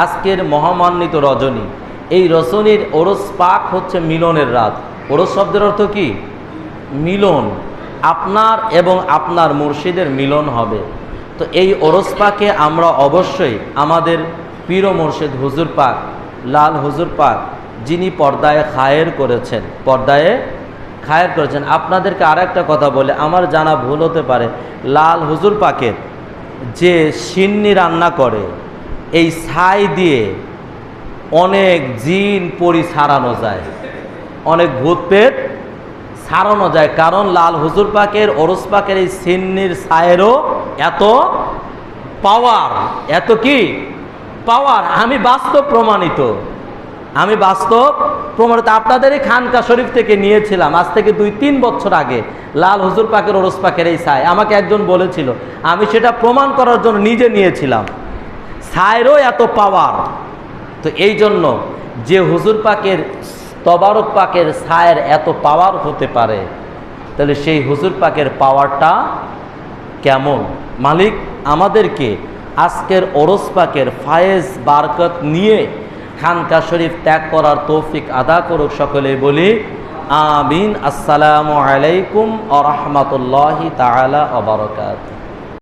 আজকের মহামান্বিত রজনী, এই রজনীর ওরস পাক হচ্ছে মিলনের রাত। ওরস শব্দের অর্থ কি? মিলন। আপনার এবং আপনার মুর্শিদের মিলন হবে। তো এই ওরস পাকে আমরা অবশ্যই আমাদের পীর মুর্শিদ হুজুর পাক, লাল হুজুর পাক, যিনি পর্দায় খায়ের করেছেন, পর্দায় খায়ের করেছেন। আপনাদেরকে আর একটা কথা বলে, আমার জানা ভুল হতে পারে, লাল হুজুর পাকের যে সিন্নি রান্না করে, এই ছাই দিয়ে অনেক জিন পরি ছাড়ানো যায়, অনেক ভূত পেট ছাড়ানো যায়। কারণ লাল হুজুর পাকের ওরস পাকের এই সিন্নির ছায়েরও এত পাওয়ার, এত কি পাওয়ার। আমি বাস্তব প্রমাণিত, আপনাদের এই খানকা শরীফ থেকে নিয়েছিলাম আজ থেকে 2-3 বছর আগে লাল হুজুর পাকের ওরস পাকের এই ছাই। আমাকে একজন বলেছিল, আমি সেটা প্রমাণ করার জন্য নিজে নিয়েছিলাম। ছায়েরও এত পাওয়ার। তো এই জন্য যে হুজুর পাকের তবারক পাকের ছায়ের এত পাওয়ার হতে পারে, তাহলে সেই হুজুর পাকের পাওয়ারটা কেমন। মালিক আমাদেরকে আজকের ওরস পাকের ফায়েজ বারকত নিয়ে খানকা শরীফ ত্যাগ করার তৌফিক আদা করুক। সকলে বলি আমিন। আসসালামু আলাইকুম ওয়া রাহমাতুল্লাহি তাআলা ওয়া বারাকাতুহু।